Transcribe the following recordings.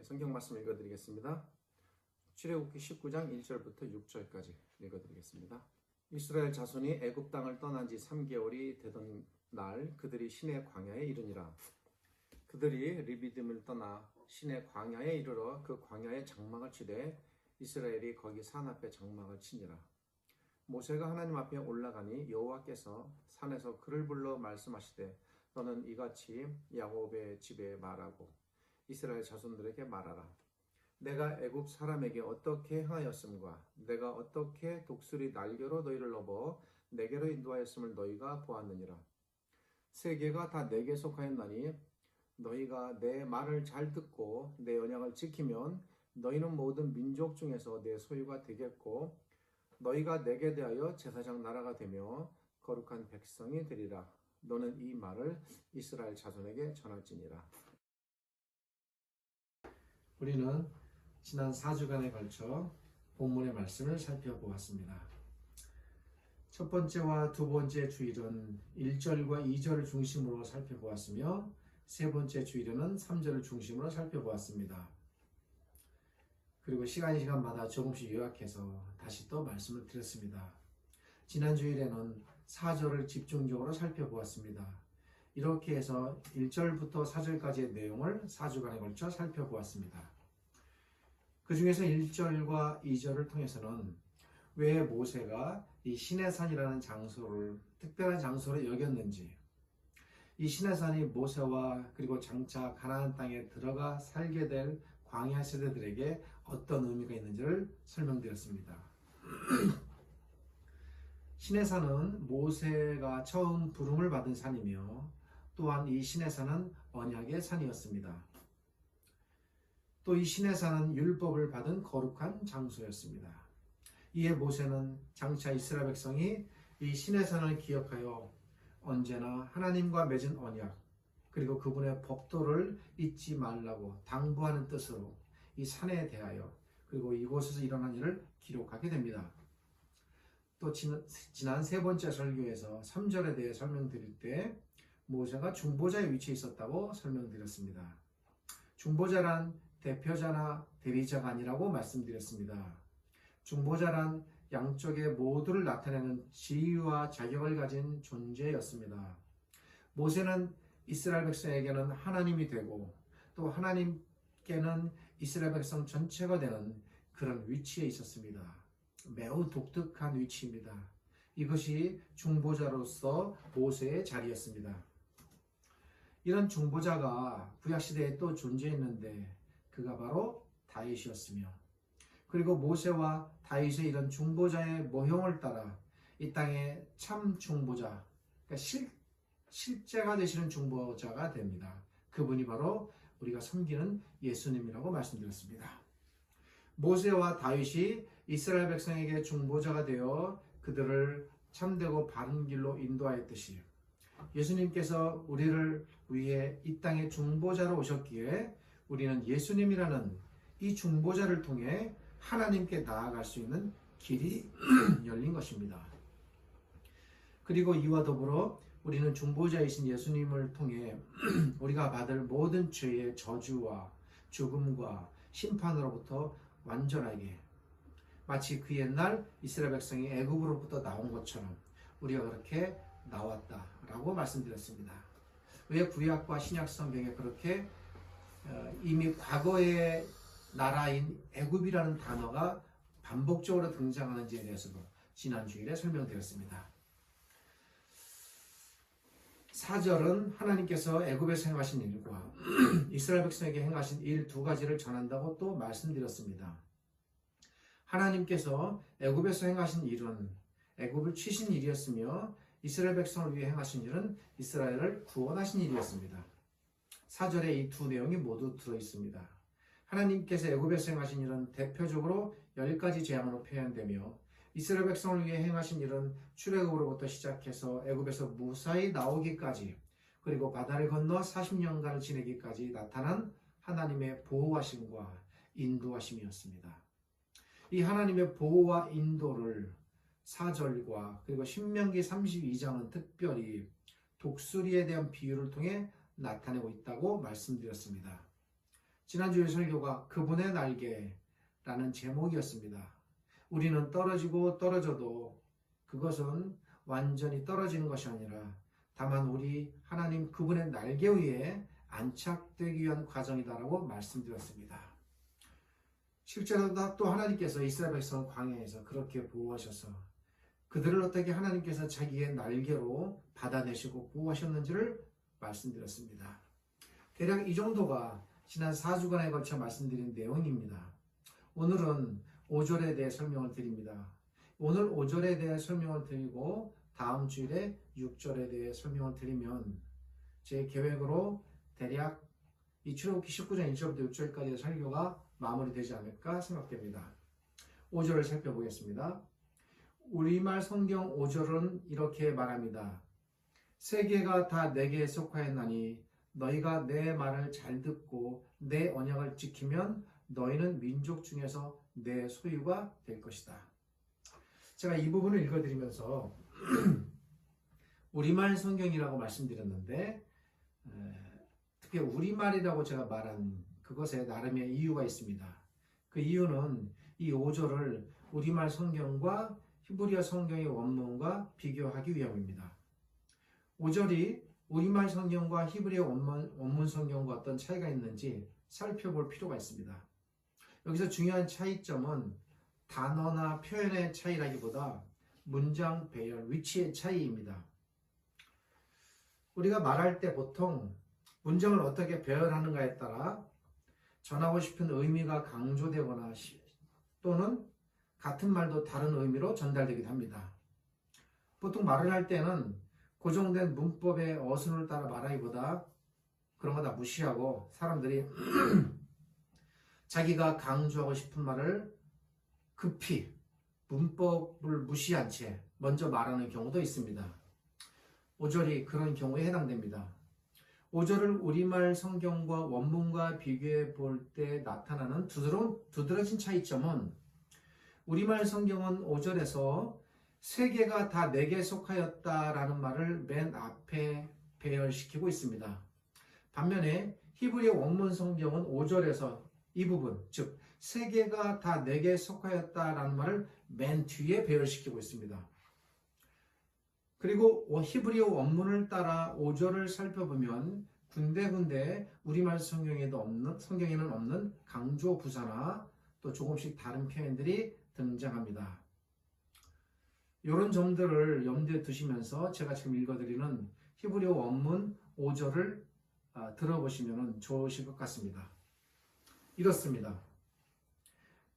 성경 말씀 읽어드리겠습니다. 출애굽기 19장 1절부터 6절까지 읽어드리겠습니다. 이스라엘 자손이 애굽 땅을 떠난 지 3개월이 되던 날 그들이 시내 광야에 이르니라. 그들이 리비딤을 떠나 시내 광야에 이르러 그 광야에 장막을 치되 이스라엘이 거기 산 앞에 장막을 치니라. 모세가 하나님 앞에 올라가니 여호와께서 산에서 그를 불러 말씀하시되 너는 이같이 야곱의 집에 말하고 이스라엘 자손들에게 말하라. 내가 애굽 사람에게 어떻게 행하였음과 내가 어떻게 독수리 날개로 너희를 넘어 내게로 인도하였음을 너희가 보았느니라. 세계가 다 내게 속하였나니 너희가 내 말을 잘 듣고 내 언약을 지키면 너희는 모든 민족 중에서 내 소유가 되겠고 너희가 내게 대하여 제사장 나라가 되며 거룩한 백성이 되리라. 너는 이 말을 이스라엘 자손에게 전할지니라. 우리는 지난 4주간에 걸쳐 본문의 말씀을 살펴보았습니다. 첫 번째와 두 번째 주일은 1절과 2절을 중심으로 살펴보았으며 세 번째 주일에는 3절을 중심으로 살펴보았습니다. 그리고 시간마다 조금씩 요약해서 다시 또 말씀을 드렸습니다. 지난 주일에는 4절을 집중적으로 살펴보았습니다. 이렇게 해서 1절부터 4절까지의 내용을 4주간에 걸쳐 살펴보았습니다. 그 중에서 1절과 2절을 통해서는 왜 모세가 이 시내산이라는 장소를 특별한 장소로 여겼는지, 이 시내산이 모세와 그리고 장차 가나안 땅에 들어가 살게 될 광야 세대들에게 어떤 의미가 있는지를 설명드렸습니다. 시내산은 모세가 처음 부름을 받은 산이며 또한 이 시내산은 언약의 산이었습니다. 또 이 시내산은 율법을 받은 거룩한 장소였습니다. 이에 모세는 장차 이스라엘 백성이 이 시내산을 기억하여 언제나 하나님과 맺은 언약 그리고 그분의 법도를 잊지 말라고 당부하는 뜻으로 이 산에 대하여 그리고 이곳에서 일어난 일을 기록하게 됩니다. 또 지난 세 번째 설교에서 3절에 대해 설명드릴 때 모세가 중보자의 위치에 있었다고 설명드렸습니다. 중보자란 대표자나 대리자가 아니라고 말씀드렸습니다. 중보자란 양쪽의 모두를 나타내는 지위와 자격을 가진 존재였습니다. 모세는 이스라엘 백성에게는 하나님이 되고 또 하나님께는 이스라엘 백성 전체가 되는 그런 위치에 있었습니다. 매우 독특한 위치입니다. 이것이 중보자로서 모세의 자리였습니다. 이런 중보자가 구약시대에 또 존재했는데 그가 바로 다윗이었으며 그리고 모세와 다윗의 이런 중보자의 모형을 따라 이 땅의 참 중보자, 그러니까 실제가 되시는 중보자가 됩니다. 그분이 바로 우리가 섬기는 예수님이라고 말씀드렸습니다. 모세와 다윗이 이스라엘 백성에게 중보자가 되어 그들을 참되고 바른 길로 인도하였듯이 예수님께서 우리를 위해 이 땅에 중보자로 오셨기에 우리는 예수님이라는 이 중보자를 통해 하나님께 나아갈 수 있는 길이 열린 것입니다. 그리고 이와 더불어 우리는 중보자이신 예수님을 통해 우리가 받을 모든 죄의 저주와 죽음과 심판으로부터 완전하게 마치 그 옛날 이스라엘 백성이 애굽으로부터 나온 것처럼 우리가 그렇게 나왔다라고 말씀드렸습니다. 왜 구약과 신약 성경에 그렇게 이미 과거의 나라인 애굽이라는 단어가 반복적으로 등장하는지에 대해서도 지난 주일에 설명드렸습니다. 4절은 하나님께서 애굽에서 행하신 일과 이스라엘 백성에게 행하신 일 두 가지를 전한다고 또 말씀드렸습니다. 하나님께서 애굽에서 행하신 일은 애굽을 치신 일이었으며 이스라엘 백성을 위해 행하신 일은 이스라엘을 구원하신 일이었습니다. 4절에 이 두 내용이 모두 들어있습니다. 하나님께서 애굽에서 행하신 일은 대표적으로 10가지 재앙으로 표현되며 이스라엘 백성을 위해 행하신 일은 출애굽으로부터 시작해서 애굽에서 무사히 나오기까지 그리고 바다를 건너 40년간을 지내기까지 나타난 하나님의 보호하심과 인도하심이었습니다. 이 하나님의 보호와 인도를 4절과 그리고 신명기 32장은 특별히 독수리에 대한 비유를 통해 나타내고 있다고 말씀드렸습니다. 지난주의 설교가 그분의 날개라는 제목이었습니다. 우리는 떨어지고 떨어져도 그것은 완전히 떨어지는 것이 아니라 다만 우리 하나님 그분의 날개 위에 안착되기 위한 과정이다라고 말씀드렸습니다. 실제로 또 하나님께서 이스라엘 백성 광야에서 그렇게 보호하셔서 그들을 어떻게 하나님께서 자기의 날개로 받아내시고 보호하셨는지를 말씀드렸습니다. 대략 이 정도가 지난 4주간에 걸쳐 말씀드린 내용입니다. 오늘은 5절에 대해 설명을 드립니다. 오늘 5절에 대해 설명을 드리고 다음 주일에 6절에 대해 설명을 드리면 제 계획으로 대략 이 출애굽기 19장 1절부터 6절까지의 설교가 마무리되지 않을까 생각됩니다. 5절을 살펴보겠습니다. 우리말 성경 5절은 이렇게 말합니다. 세계가 다 내게 속하였나니 너희가 내 말을 잘 듣고 내 언약을 지키면 너희는 민족 중에서 내 소유가 될 것이다. 제가 이 부분을 읽어드리면서 우리말 성경이라고 말씀드렸는데 특히 우리말이라고 제가 말한 그것에 나름의 이유가 있습니다. 그 이유는 이 5절을 우리말 성경과 히브리어 성경의 원문과 비교하기 위함입니다. 5절이 우리말 성경과 히브리어 원문 성경과 어떤 차이가 있는지 살펴볼 필요가 있습니다. 여기서 중요한 차이점은 단어나 표현의 차이라기보다 문장 배열, 위치의 차이입니다. 우리가 말할 때 보통 문장을 어떻게 배열하는가에 따라 전하고 싶은 의미가 강조되거나 또는 같은 말도 다른 의미로 전달되기도 합니다. 보통 말을 할 때는 고정된 문법의 어순을 따라 말하기보다 그런 거 다 무시하고 사람들이 자기가 강조하고 싶은 말을 급히 문법을 무시한 채 먼저 말하는 경우도 있습니다. 5절이 그런 경우에 해당됩니다. 5절을 우리말 성경과 원문과 비교해 볼 때 나타나는 두드러진 차이점은 우리말 성경은 5절에서 세계가 다 내게 속하였다라는 말을 맨 앞에 배열시키고 있습니다. 반면에 히브리어 원문 성경은 5절에서 이 부분, 즉 세계가 다 내게 속하였다라는 말을 맨 뒤에 배열시키고 있습니다. 그리고 히브리어 원문을 따라 5절을 살펴보면 군데군데 우리말 성경에는 없는 강조 부사나 또 조금씩 다른 표현들이 등장합니다. 이런 점들을 염두에 두시면서 제가 지금 읽어드리는 히브리어 원문 5절을 들어보시면 좋으실 것 같습니다. 이렇습니다.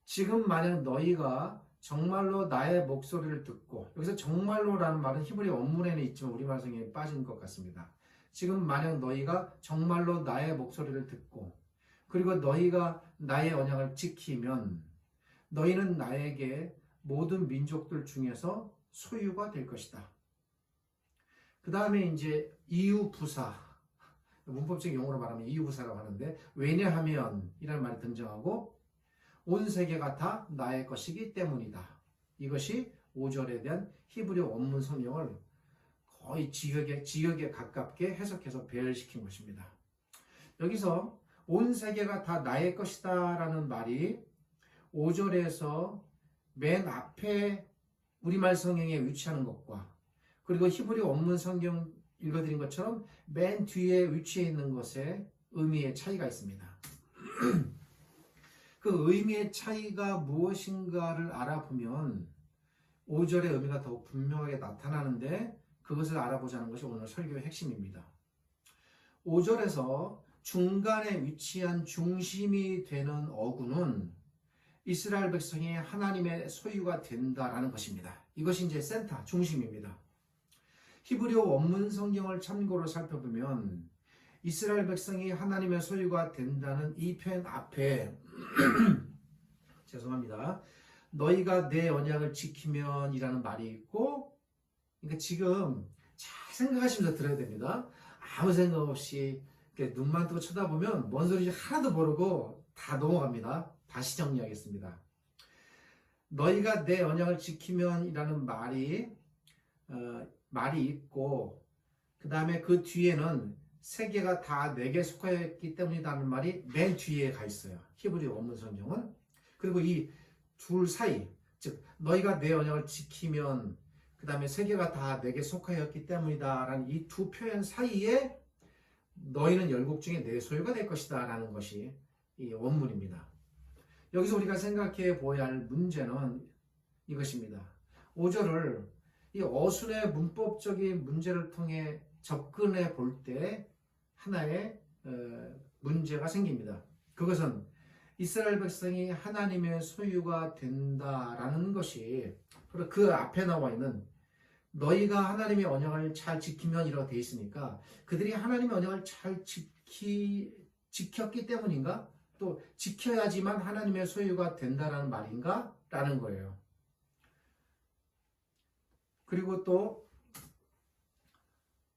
지금 만약 너희가 정말로 나의 목소리를 듣고, 여기서 정말로라는 말은 히브리 원문에는 있지만 우리말 성경에 빠진 것 같습니다. 지금 만약 너희가 정말로 나의 목소리를 듣고 그리고 너희가 나의 언약을 지키면 너희는 나에게 모든 민족들 중에서 소유가 될 것이다. 그 다음에 이제 이유부사, 문법적 용어로 말하면 이유부사라고 하는데 왜냐하면 이라는 말이 등장하고 온 세계가 다 나의 것이기 때문이다. 이것이 5절에 대한 히브리어 원문 성경을 거의 지역에 가깝게 해석해서 배열시킨 것입니다. 여기서 온 세계가 다 나의 것이다 라는 말이 5절에서 맨 앞에 우리말 성경에 위치하는 것과 그리고 히브리어 원문 성경 읽어드린 것처럼 맨 뒤에 위치해 있는 것의 의미의 차이가 있습니다. 그 의미의 차이가 무엇인가를 알아보면 5절의 의미가 더욱 분명하게 나타나는데 그것을 알아보자는 것이 오늘 설교의 핵심입니다. 5절에서 중간에 위치한 중심이 되는 어구는 이스라엘 백성이 하나님의 소유가 된다라는 것입니다. 이것이 이제 센터, 중심입니다. 히브리어 원문 성경을 참고로 살펴보면 이스라엘 백성이 하나님의 소유가 된다는 이 표현 앞에 죄송합니다. 너희가 내 언약을 지키면 이라는 말이 있고, 그러니까 지금 잘 생각하시면서 들어야 됩니다. 아무 생각 없이 눈만 뜨고 쳐다보면 뭔 소리인지 하나도 모르고 다 넘어갑니다. 다시 정리하겠습니다. 너희가 내 언약을 지키면 이라는 말이 있고 그 다음에 그 뒤에는 세계가 다 내게 속하였기 때문이라는 말이 맨 뒤에 가 있어요. 히브리 원문 성경은. 그리고 이 둘 사이, 즉 너희가 내 언약을 지키면 그 다음에 세계가 다 내게 속하였기 때문이다라는 이 두 표현 사이에 너희는 열국 중에 내 소유가 될 것이다 라는 것이 이 원문입니다. 여기서 우리가 생각해 보아야 할 문제는 이것입니다. 5절을 이 어순의 문법적인 문제를 통해 접근해 볼 때 하나의 문제가 생깁니다. 그것은 이스라엘 백성이 하나님의 소유가 된다라는 것이 바로 그 앞에 나와 있는 너희가 하나님의 언약을 잘 지키면 이라고 되어 있으니까 그들이 하나님의 언약을 잘 지켰기 때문인가? 또 지켜야지만 하나님의 소유가 된다라는 말인가? 라는 거예요. 그리고 또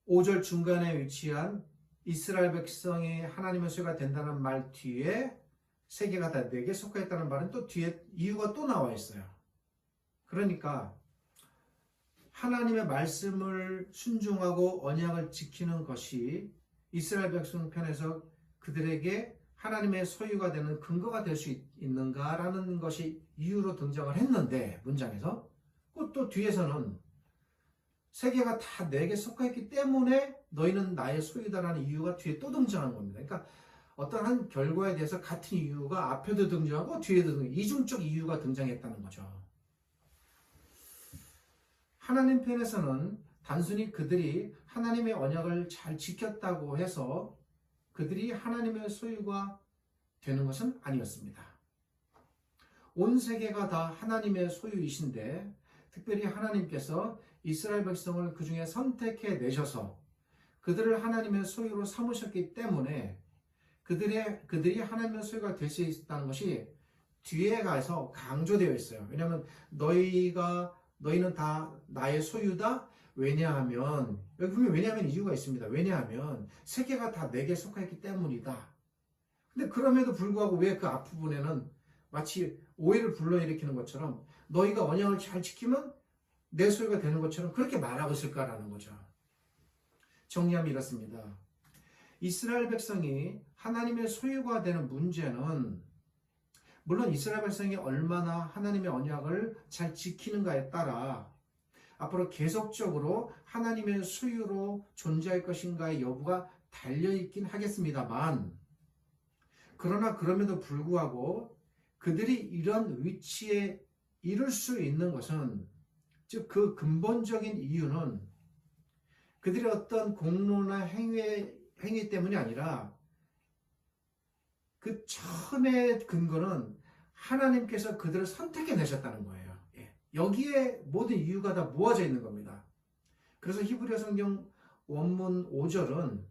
5절 중간에 위치한 이스라엘 백성이 하나님의 소유가 된다는 말 뒤에 세계가 다 내게 속하였다는 말은 또 뒤에 이유가 또 나와 있어요. 그러니까 하나님의 말씀을 순종하고 언약을 지키는 것이 이스라엘 백성 편에서 그들에게 하나님의 소유가 되는 근거가 될 수 있는가라는 것이 이유로 등장을 했는데 문장에서 또 뒤에서는 세계가 다 내게 속하였기 때문에 너희는 나의 소유다라는 이유가 뒤에 또 등장하는 겁니다. 그러니까 어떤 한 결과에 대해서 같은 이유가 앞에도 등장하고 뒤에도 등장하고 이중적 이유가 등장했다는 거죠. 하나님 편에서는 단순히 그들이 하나님의 언약을 잘 지켰다고 해서 그들이 하나님의 소유가 되는 것은 아니었습니다. 온 세계가 다 하나님의 소유이신데 특별히 하나님께서 이스라엘 백성을 그 중에 선택해 내셔서 그들을 하나님의 소유로 삼으셨기 때문에 그들이 하나님의 소유가 될 수 있다는 것이 뒤에 가서 강조되어 있어요. 왜냐하면 너희는 다 나의 소유다. 왜냐하면 여기 보면 왜냐하면 이유가 있습니다. 왜냐하면 세계가 다 내게 속하였기 때문이다. 근데 그럼에도 불구하고 왜 그 앞부분에는 마치 오해를 불러일으키는 것처럼 너희가 언약을 잘 지키면 내 소유가 되는 것처럼 그렇게 말하고 있을까라는 거죠. 정리하면 이렇습니다. 이스라엘 백성이 하나님의 소유가 되는 문제는 물론 이스라엘 백성이 얼마나 하나님의 언약을 잘 지키는가에 따라 앞으로 계속적으로 하나님의 소유로 존재할 것인가의 여부가 달려있긴 하겠습니다만 그러나 그럼에도 불구하고 그들이 이런 위치에 이룰 수 있는 것은 즉 그 근본적인 이유는 그들의 어떤 공로나 행위 때문이 아니라 그 처음의 근거는 하나님께서 그들을 선택해 내셨다는 거예요. 여기에 모든 이유가 다 모아져 있는 겁니다. 그래서 히브리어 성경 원문 5절은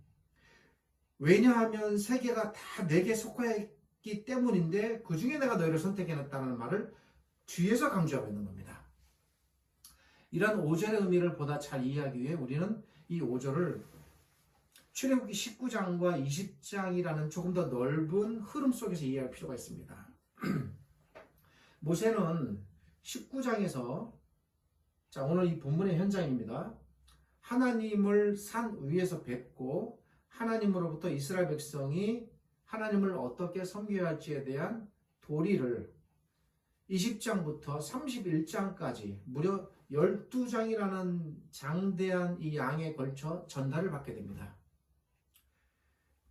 왜냐하면 세계가 다 내게 속하였기 때문인데 그 중에 내가 너희를 선택해놨다는 말을 뒤에서 강조하고 있는 겁니다. 이런 5절의 의미를 보다 잘 이해하기 위해 우리는 이 5절을 출애굽기 19장과 20장이라는 조금 더 넓은 흐름 속에서 이해할 필요가 있습니다. 모세는 19장에서 자 오늘 이 본문의 현장입니다. 하나님을 산 위에서 뵙고 하나님으로부터 이스라엘 백성이 하나님을 어떻게 섬겨야 할지에 대한 도리를 20장부터 31장까지 무려 12장이라는 장대한 이 양에 걸쳐 전달을 받게 됩니다.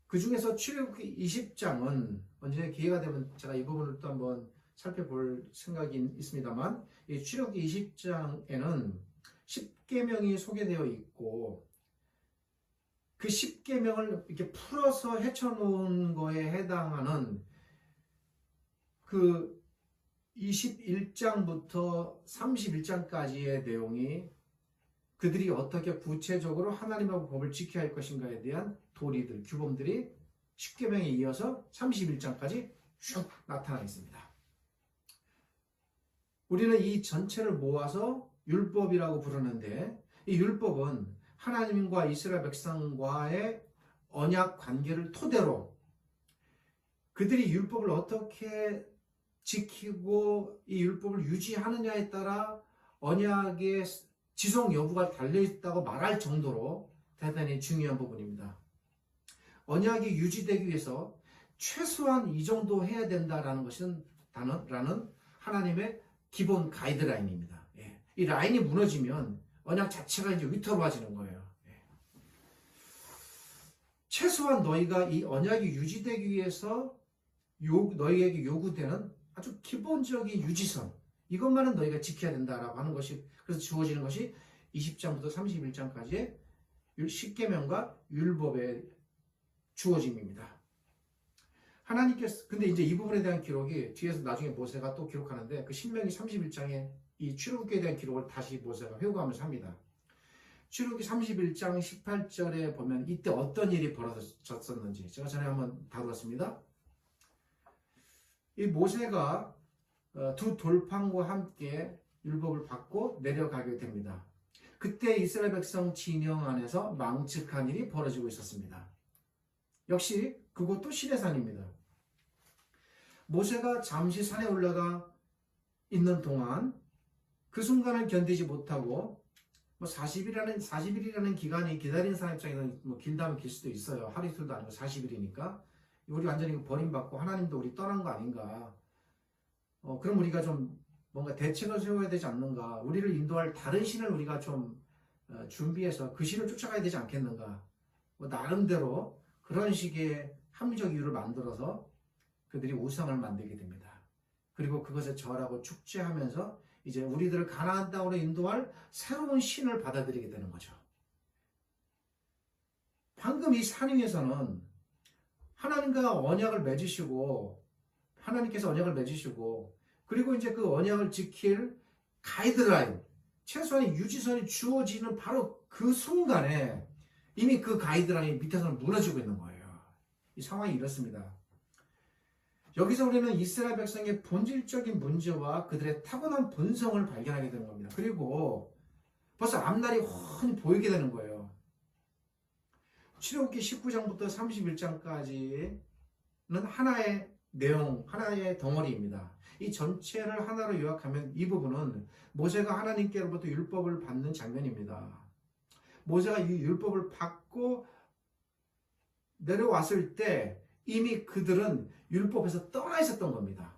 그 중에서 출애굽기 20장은 언제 기회가 되면 제가 이 부분을 또 한번 살펴볼 생각이 있습니다만 이 출애굽기 20장에는 10계명이 소개되어 있고 그 10계명을 이렇게 풀어서 헤쳐놓은 거에 해당하는 그 21장부터 31장까지의 내용이 그들이 어떻게 구체적으로 하나님하고 법을 지켜야 할 것인가에 대한 도리들, 규범들이 10계명에 이어서 31장까지 쭉 나타나 있습니다. 우리는 이 전체를 모아서 율법이라고 부르는데 이 율법은 하나님과 이스라엘 백성과의 언약 관계를 토대로 그들이 율법을 어떻게 지키고 이 율법을 유지하느냐에 따라 언약의 지속 여부가 달려있다고 말할 정도로 대단히 중요한 부분입니다. 언약이 유지되기 위해서 최소한 이 정도 해야 된다라는 것은 라는 하나님의 기본 가이드라인입니다. 예. 이 라인이 무너지면 언약 자체가 이제 위태로워지는 거예요. 예. 최소한 너희가 이 언약이 유지되기 위해서 너희에게 요구되는 아주 기본적인 유지선, 이것만은 너희가 지켜야 된다라고 하는 것이, 그래서 주어지는 것이 20장부터 31장까지의 10계명과 율법의 주어짐입니다. 하나님께서, 근데 이제 이 부분에 대한 기록이 뒤에서 나중에 모세가 또 기록하는데, 그 신명기 31장에 이 출애굽기에 대한 기록을 다시 모세가 회고하면서 합니다. 출애굽기 31장 18절에 보면 이때 어떤 일이 벌어졌었는지 제가 전에 한번 다루었습니다. 이 모세가 두 돌판과 함께 율법을 받고 내려가게 됩니다. 그때 이스라엘 백성 진영 안에서 망측한 일이 벌어지고 있었습니다. 역시 그것도 시내산입니다. 모세가 잠시 산에 올라가 있는 동안 그 순간을 견디지 못하고 40일이라는 기간이 기다리는 사람 입장에서는 길다면 길 수도 있어요. 하루 이틀도 아니고 40일이니까 우리 완전히 버림받고 하나님도 우리 떠난 거 아닌가. 그럼 우리가 좀 뭔가 대책을 세워야 되지 않는가. 우리를 인도할 다른 신을 우리가 좀 준비해서 그 신을 쫓아가야 되지 않겠는가. 나름대로 그런 식의 합리적 이유를 만들어서 그들이 우상을 만들게 됩니다. 그리고 그것에 절하고 축제하면서 이제 우리들을 가나안 땅으로 인도할 새로운 신을 받아들이게 되는 거죠. 방금 이 산 위에서는 하나님과 언약을 맺으시고, 하나님께서 언약을 맺으시고, 그리고 이제 그 언약을 지킬 가이드라인, 최소한의 유지선이 주어지는 바로 그 순간에 이미 그 가이드라인이 밑에서는 무너지고 있는 거예요. 이 상황이 이렇습니다. 여기서 우리는 이스라엘 백성의 본질적인 문제와 그들의 타고난 본성을 발견하게 되는 겁니다. 그리고 벌써 앞날이 훤히 보이게 되는 거예요. 출애굽기 19장부터 31장까지는 하나의 내용, 하나의 덩어리입니다. 이 전체를 하나로 요약하면 이 부분은 모세가 하나님께로부터 율법을 받는 장면입니다. 모세가 이 율법을 받고 내려왔을 때 이미 그들은 율법에서 떠나 있었던 겁니다.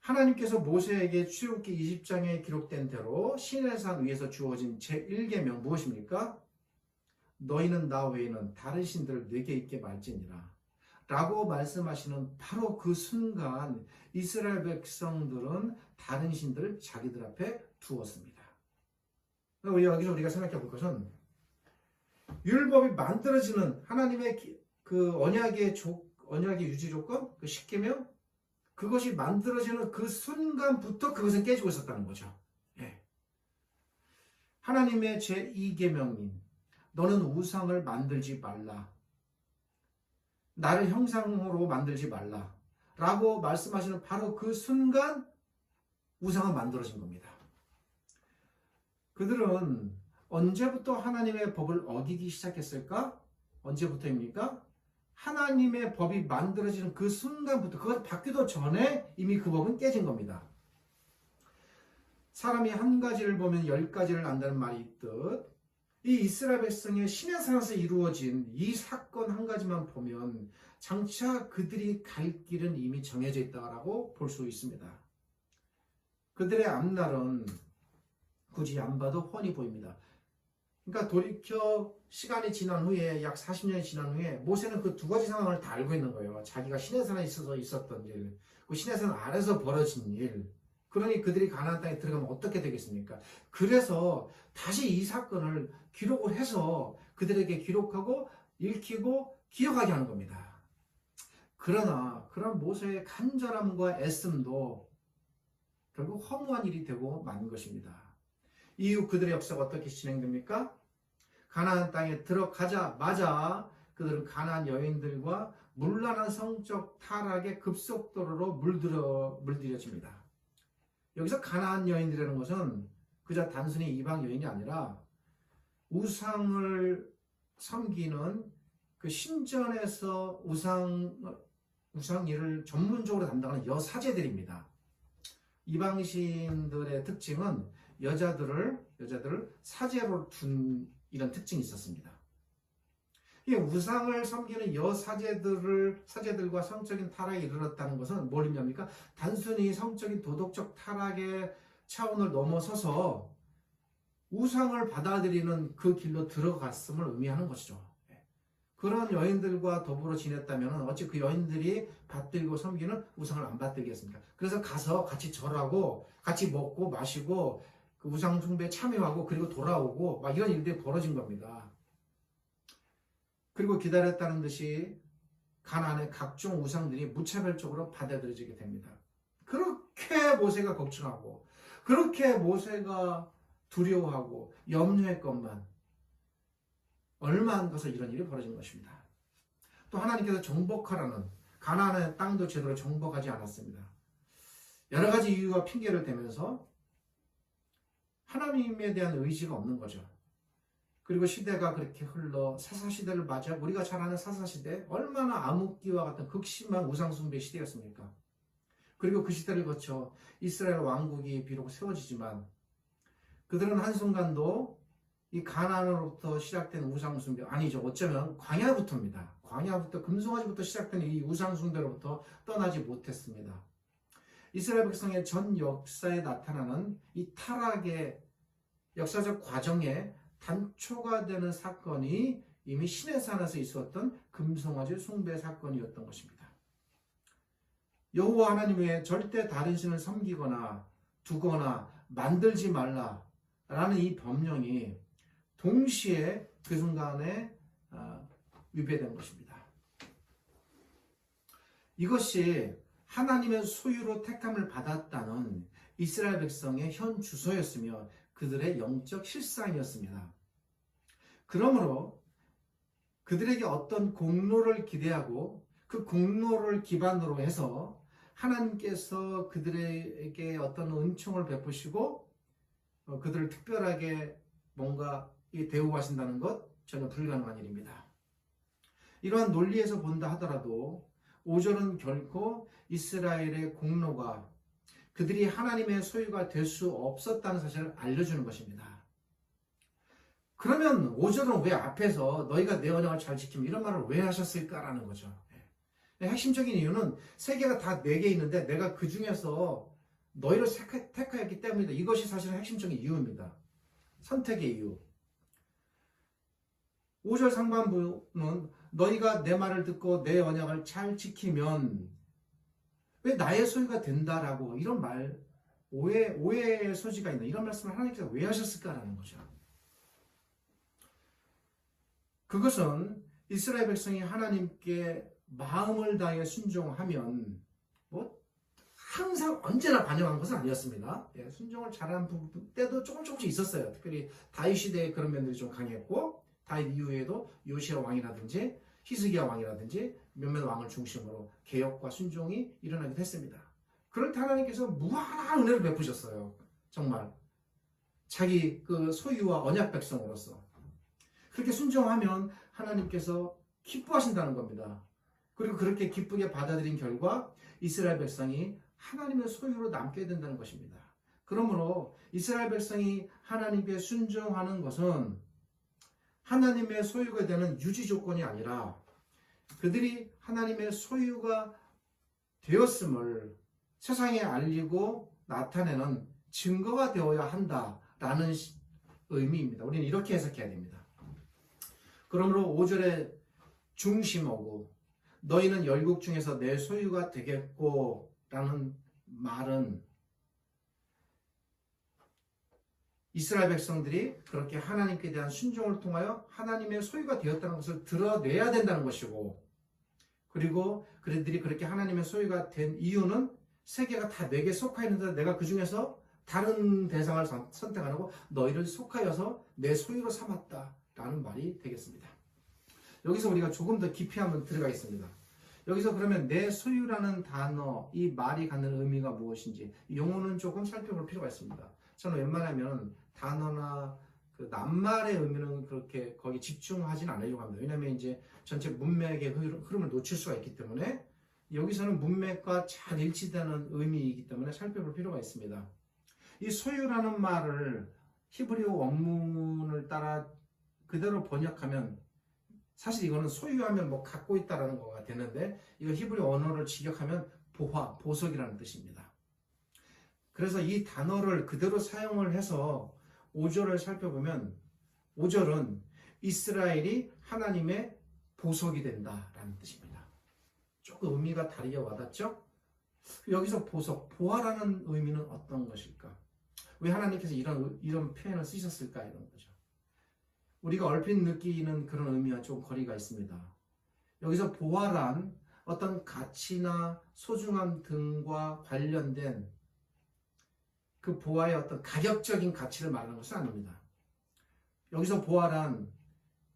하나님께서 모세에게 출애굽기 20장에 기록된 대로 시내산 위에서 주어진 제1계명 무엇입니까? 너희는 나 외에는 다른 신들을 내게 있게 말지니라 라고 말씀하시는 바로 그 순간 이스라엘 백성들은 다른 신들을 자기들 앞에 두었습니다. 여기서 우리가 생각해 볼 것은 율법이 만들어지는 하나님의 그 언약의 유지 조건, 그 10계명, 그것이 만들어지는 그 순간부터 그것은 깨지고 있었다는 거죠. 예. 하나님의 제2계명인 너는 우상을 만들지 말라. 나를 형상으로 만들지 말라. 라고 말씀하시는 바로 그 순간 우상은 만들어진 겁니다. 그들은 언제부터 하나님의 법을 어기기 시작했을까? 언제부터입니까? 하나님의 법이 만들어지는 그 순간부터, 그것 받기도 전에 이미 그 법은 깨진 겁니다. 사람이 한 가지를 보면 10가지를 안다는 말이 있듯 이 이스라엘 백성의 시내산에서 이루어진 이 사건 한 가지만 보면 장차 그들이 갈 길은 이미 정해져 있다고 볼 수 있습니다. 그들의 앞날은 굳이 안 봐도 훤히 보입니다. 그러니까 돌이켜 시간이 지난 후에 약 40년이 지난 후에 모세는 그 두 가지 상황을 다 알고 있는 거예요. 자기가 시내산에 있어서 있었던 일, 그 시내산 아래서 벌어진 일. 그러니 그들이 가나안 땅에 들어가면 어떻게 되겠습니까? 그래서 다시 이 사건을 기록을 해서 그들에게 기록하고 읽히고 기억하게 하는 겁니다. 그러나 그런 모세의 간절함과 애씀도 결국 허무한 일이 되고 만 것입니다. 이후 그들의 역사가 어떻게 진행됩니까? 가나안 땅에 들어가자마자 그들은 가나안 여인들과 문란한 성적 타락의 급속도로 물들여집니다. 여기서 가나안 여인들이라는 것은 그저 단순히 이방 여인이 아니라 우상을 섬기는 그 신전에서 우상 일을 전문적으로 담당하는 여사제들입니다. 이방신들의 특징은 여자들을 사제로 둔 이런 특징이 있었습니다. 이 우상을 섬기는 사제들과 성적인 타락에 이르렀다는 것은 뭘 의미합니까? 단순히 성적인 도덕적 타락의 차원을 넘어서서 우상을 받아들이는 그 길로 들어갔음을 의미하는 것이죠. 그런 여인들과 더불어 지냈다면 어찌 그 여인들이 받들고 섬기는 우상을 안 받들겠습니까? 그래서 가서 같이 절하고 같이 먹고 마시고 그 우상 숭배에 참여하고 그리고 돌아오고 막 이런 일들이 벌어진 겁니다. 그리고 기다렸다는 듯이 가나안의 각종 우상들이 무차별적으로 받아들여지게 됩니다. 그렇게 모세가 걱정하고 그렇게 모세가 두려워하고 염려했건만 얼마 안 가서 이런 일이 벌어진 것입니다. 또 하나님께서 정복하라는 가나안의 땅도 제대로 정복하지 않았습니다. 여러 가지 이유와 핑계를 대면서 하나님에 대한 의지가 없는 거죠. 그리고 시대가 그렇게 흘러 사사시대를 맞아 우리가 잘 아는 사사시대 얼마나 암흑기와 같은 극심한 우상숭배 시대였습니까? 그리고 그 시대를 거쳐 이스라엘 왕국이 비록 세워지지만 그들은 한순간도 이 가나안으로부터 시작된 우상숭배 아니죠. 어쩌면 광야부터입니다. 광야부터 금송아지부터 시작된 이 우상숭배로부터 떠나지 못했습니다. 이스라엘 백성의 전 역사에 나타나는 이 타락의 역사적 과정에 단초가 되는 사건이 이미 시내산에서 있었던 금송아지 숭배 사건이었던 것입니다. 여호와 하나님 외에 절대 다른 신을 섬기거나 두거나 만들지 말라라는 이 법령이 동시에 그 순간에 위배된 것입니다. 이것이 하나님의 소유로 택함을 받았다는 이스라엘 백성의 현 주소였으며 그들의 영적 실상이었습니다. 그러므로 그들에게 어떤 공로를 기대하고 그 공로를 기반으로 해서 하나님께서 그들에게 어떤 은총을 베푸시고 그들을 특별하게 뭔가 대우하신다는 것 전혀 불가능한 일입니다. 이러한 논리에서 본다 하더라도 5절은 결코 이스라엘의 공로가 그들이 하나님의 소유가 될 수 없었다는 사실을 알려주는 것입니다. 그러면 5절은 왜 앞에서 너희가 내 언약을 잘 지키면 이런 말을 왜 하셨을까라는 거죠. 핵심적인 이유는 세계가 다 4개 있는데 내가 그 중에서 너희를 택하였기 때문이다. 이것이 사실은 핵심적인 이유입니다. 선택의 이유. 5절 상반부는 너희가 내 말을 듣고 내 언약을 잘 지키면 왜 나의 소유가 된다라고 이런 말, 오해의 소지가 있는 이런 말씀을 하나님께서 왜 하셨을까라는 거죠. 그것은 이스라엘 백성이 하나님께 마음을 다해 순종하면 항상 언제나 반영한 것은 아니었습니다. 순종을 잘하는 부분 때도 조금씩 있었어요. 특별히 다윗 시대에 그런 면들이 좀 강했고 다윗 이후에도 요시야 왕이라든지 히스기야 왕이라든지 몇몇 왕을 중심으로 개혁과 순종이 일어나기도 했습니다. 그럴 때 하나님께서 무한한 은혜를 베푸셨어요. 정말 자기 그 소유와 언약 백성으로서 그렇게 순종하면 하나님께서 기뻐하신다는 겁니다. 그리고 그렇게 기쁘게 받아들인 결과 이스라엘 백성이 하나님의 소유로 남게 된다는 것입니다. 그러므로 이스라엘 백성이 하나님께 순종하는 것은 하나님의 소유가 되는 유지 조건이 아니라 그들이 하나님의 소유가 되었음을 세상에 알리고 나타내는 증거가 되어야 한다라는 의미입니다. 우리는 이렇게 해석해야 됩니다. 그러므로 5절의 중심어구 너희는 열국 중에서 내 소유가 되겠고 라는 말은 이스라엘 백성들이 그렇게 하나님께 대한 순종을 통하여 하나님의 소유가 되었다는 것을 드러내야 된다는 것이고 그리고 그들이 그렇게 하나님의 소유가 된 이유는 세계가 다 내게 속하 있는데 내가 그 중에서 다른 대상을 선택하고 너희를 속하여서 내 소유로 삼았다라는 말이 되겠습니다. 여기서 우리가 조금 더 깊이 한번 들어가겠습니다. 여기서 그러면 내 소유라는 단어, 이 말이 갖는 의미가 무엇인지 용어는 조금 살펴볼 필요가 있습니다. 저는 웬만하면 단어나 그 낱말의 의미는 그렇게 거기 집중하진 않으려고 합니다. 왜냐하면 이제 전체 문맥의 흐름을 놓칠 수가 있기 때문에 여기서는 문맥과 잘 일치되는 의미이기 때문에 살펴볼 필요가 있습니다. 이 소유라는 말을 히브리어 원문을 따라 그대로 번역하면 사실 이거는 소유하면 뭐 갖고 있다라는 거가 되는데 이거 히브리 언어를 직역하면 보화, 보석이라는 뜻입니다. 그래서 이 단어를 그대로 사용을 해서 5절을 살펴보면 5절은 이스라엘이 하나님의 보석이 된다라는 뜻입니다. 조금 의미가 다르게 와닿죠? 여기서 보석, 보화라는 의미는 어떤 것일까? 왜 하나님께서 이런 표현을 쓰셨을까? 이런 거죠. 우리가 얼핏 느끼는 그런 의미와 좀 거리가 있습니다. 여기서 보화란 어떤 가치나 소중함 등과 관련된 그 보화의 어떤 가격적인 가치를 말하는 것은 아닙니다. 여기서 보화란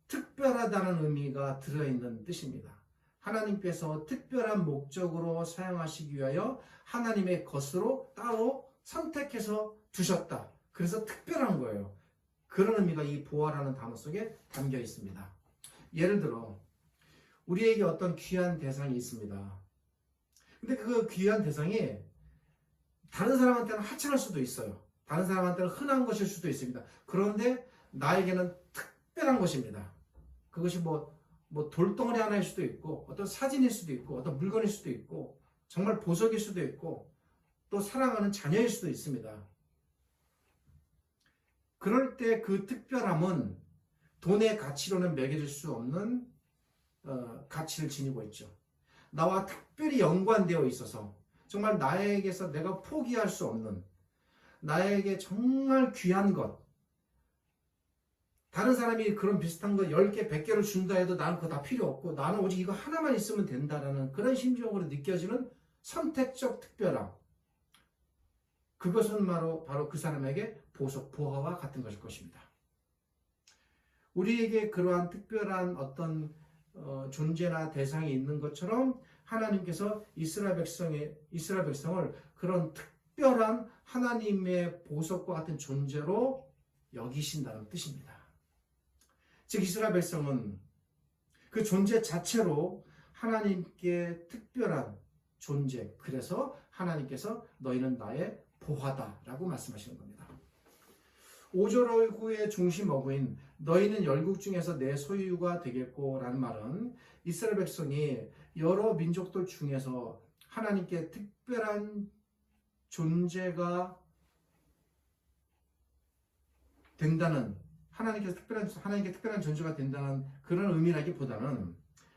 특별하다는 의미가 들어있는 뜻입니다. 하나님께서 특별한 목적으로 사용하시기 위하여 하나님의 것으로 따로 선택해서 두셨다. 그래서 특별한 거예요. 그런 의미가 이 보화라는 단어 속에 담겨 있습니다. 예를 들어 우리에게 어떤 귀한 대상이 있습니다. 근데 그 귀한 대상이 다른 사람한테는 하찮을 수도 있어요. 다른 사람한테는 흔한 것일 수도 있습니다. 그런데 나에게는 특별한 것입니다. 그것이 뭐 돌덩어리 하나일 수도 있고 어떤 사진일 수도 있고 어떤 물건일 수도 있고 정말 보석일 수도 있고 또 사랑하는 자녀일 수도 있습니다. 그럴 때 그 특별함은 돈의 가치로는 매겨질 수 없는 가치를 지니고 있죠. 나와 특별히 연관되어 있어서 정말 나에게서 내가 포기할 수 없는 나에게 정말 귀한 것, 다른 사람이 그런 비슷한 거 10개, 100개를 준다 해도 나는 그거 다 필요 없고 나는 오직 이거 하나만 있으면 된다라는 그런 심정으로 느껴지는 선택적 특별함. 그것은 바로 그 사람에게 보석, 보화와 같은 것일 것입니다. 우리에게 그러한 특별한 어떤 존재나 대상이 있는 것처럼 하나님께서 이스라엘 백성을 그런 특별한 하나님의 보석과 같은 존재로 여기신다는 뜻입니다. 즉 이스라엘 백성은 그 존재 자체로 하나님께 특별한 존재, 그래서 하나님께서 너희는 나의 보화다라고 말씀하시는 겁니다. 5절 이후의 중심 어구인 너희는 열국 중에서 내 소유가 되겠고 라는 말은 이스라엘 백성이 여러 민족들 중에서 하나님께 특별한 존재가 된다는 하나님께 특별한 존재가 된다는 그런 의미라기보다는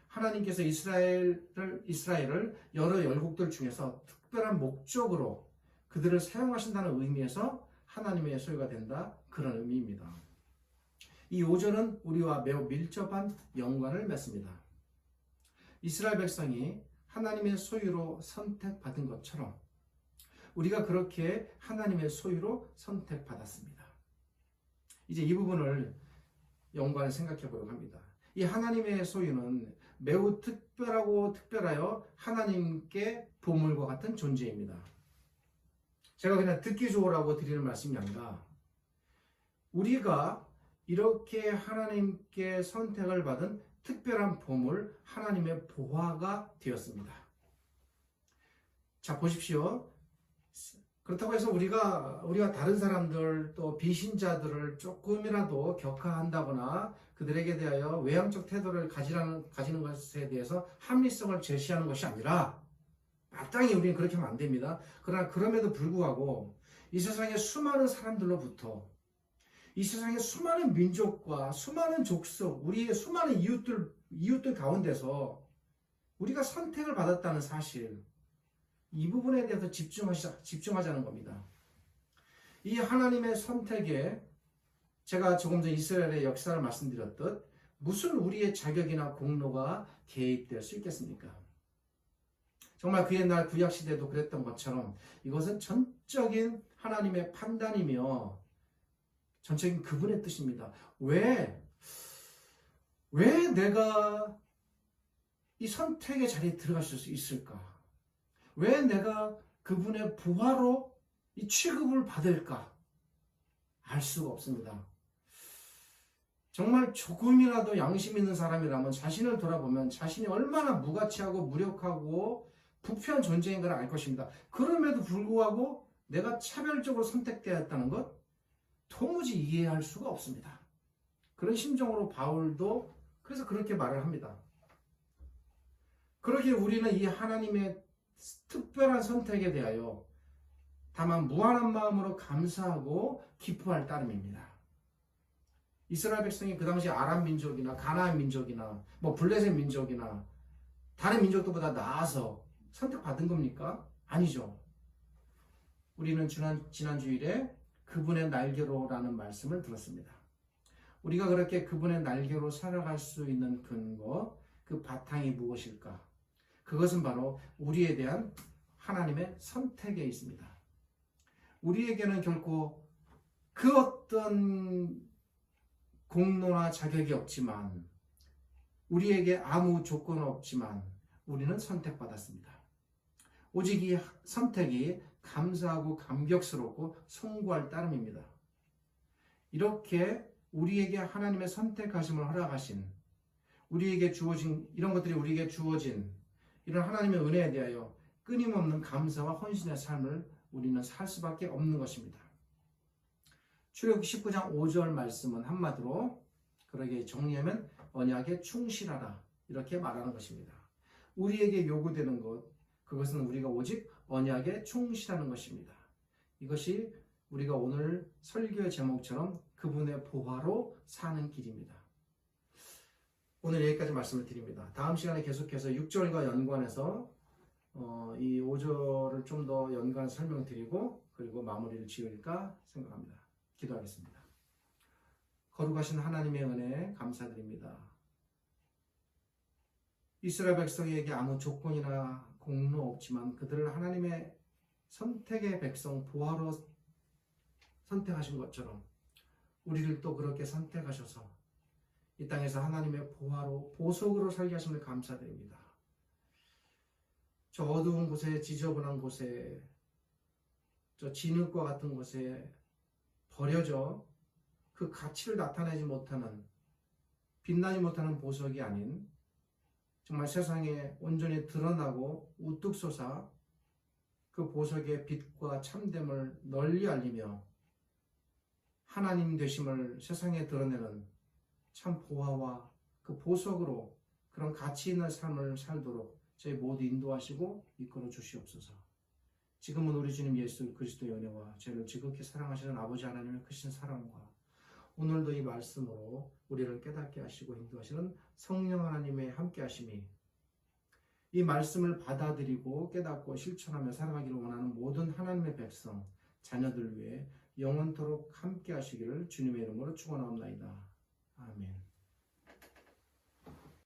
하나님께서 이스라엘을 여러 열국들 중에서 특별한 목적으로 그들을 사용하신다는 의미에서 하나님의 소유가 된다, 그런 의미입니다. 이 5절은 우리와 매우 밀접한 연관을 맺습니다. 이스라엘 백성이 하나님의 소유로 선택받은 것처럼 우리가 그렇게 하나님의 소유로 선택받았습니다. 이제 이 부분을 연관을 생각해 보려고 합니다. 이 하나님의 소유는 매우 특별하여 하나님께 보물과 같은 존재입니다. 제가 그냥 듣기 좋으라고 드리는 말씀이 아니라 우리가 이렇게 하나님께 선택을 받은 특별한 보물, 하나님의 보화가 되었습니다. 자, 보십시오. 그렇다고 해서 우리가 다른 사람들 또 비신자들을 조금이라도 격하한다거나 그들에게 대하여 외향적 태도를 가지는 것에 대해서 합리성을 제시하는 것이 아니라 마땅히 우리는 그렇게 하면 안 됩니다. 그러나 그럼에도 불구하고 이 세상의 수많은 사람들로부터 이 세상의 수많은 민족과 수많은 족속, 우리의 수많은 이웃들 가운데서 우리가 선택을 받았다는 사실, 이 부분에 대해서 집중하자는 겁니다. 이 하나님의 선택에 제가 조금 전 이스라엘의 역사를 말씀드렸듯 무슨 우리의 자격이나 공로가 개입될 수 있겠습니까? 정말 그 옛날 구약시대도 그랬던 것처럼 이것은 전적인 하나님의 판단이며 전적인 그분의 뜻입니다. 왜 내가 이 선택의 자리에 들어갈 수 있을까? 왜 내가 그분의 부하로 이 취급을 받을까? 알 수가 없습니다. 정말 조금이라도 양심 있는 사람이라면 자신을 돌아보면 자신이 얼마나 무가치하고 무력하고 부패한 존재인 걸 알 것입니다. 그럼에도 불구하고 내가 차별적으로 선택되었다는 것 도무지 이해할 수가 없습니다. 그런 심정으로 바울도 그래서 그렇게 말을 합니다. 그러기에 우리는 이 하나님의 특별한 선택에 대하여 다만 무한한 마음으로 감사하고 기뻐할 따름입니다. 이스라엘 백성이 그 당시 아람 민족이나 가나안 민족이나 뭐 블레셋 민족이나 다른 민족들보다 나아서 선택받은 겁니까? 아니죠. 우리는 지난 주일에 그분의 날개로라는 말씀을 들었습니다. 우리가 그렇게 그분의 날개로 살아갈 수 있는 근거, 그 바탕이 무엇일까? 그것은 바로 우리에 대한 하나님의 선택에 있습니다. 우리에게는 결코 그 어떤 공로나 자격이 없지만, 우리에게 아무 조건 없지만 우리는 선택받았습니다. 오직 이 선택이 감사하고 감격스럽고 송구할 따름입니다. 이렇게 우리에게 하나님의 선택하심을 허락하신, 우리에게 주어진, 이런 것들이 우리에게 주어진 이런 하나님의 은혜에 대하여 끊임없는 감사와 헌신의 삶을 우리는 살 수밖에 없는 것입니다. 출애굽기 19장 5절 말씀은 한마디로 그러게 정리하면 언약에 충실하라 이렇게 말하는 것입니다. 우리에게 요구되는 것, 그것은 우리가 오직 언약에 충실하는 것입니다. 이것이 우리가 오늘 설교의 제목처럼 그분의 보화로 사는 길입니다. 오늘 여기까지 말씀을 드립니다. 다음 시간에 계속해서 6절과 연관해서 이 5절을 좀 더 연관해서 설명드리고 그리고 마무리를 지을까 생각합니다. 기도하겠습니다. 거룩하신 하나님의 은혜 감사드립니다. 이스라엘 백성에게 아무 조건이나 공로 없지만 그들을 하나님의 선택의 백성 보화로 선택하신 것처럼 우리를 또 그렇게 선택하셔서 이 땅에서 하나님의 보화로 보석으로 살게 하심을 감사드립니다. 저 어두운 곳에, 지저분한 곳에, 저 진흙과 같은 곳에 버려져 그 가치를 나타내지 못하는, 빛나지 못하는 보석이 아닌 정말 세상에 온전히 드러나고 우뚝 솟아 그 보석의 빛과 참됨을 널리 알리며 하나님 되심을 세상에 드러내는 참 보화와 그 보석으로 그런 가치 있는 삶을 살도록 저희 모두 인도하시고 이끌어 주시옵소서. 지금은 우리 주님 예수 그리스도의 은혜와 저희를 지극히 사랑하시는 아버지 하나님의 크신 사랑과 오늘도 이 말씀으로 우리를 깨닫게 하시고 인도하시는 성령 하나님의 함께 하심이 이 말씀을 받아들이고 깨닫고 실천하며 살아가기를 원하는 모든 하나님의 백성, 자녀들 위해 영원토록 함께 하시기를 주님의 이름으로 축원하옵나이다. 아멘.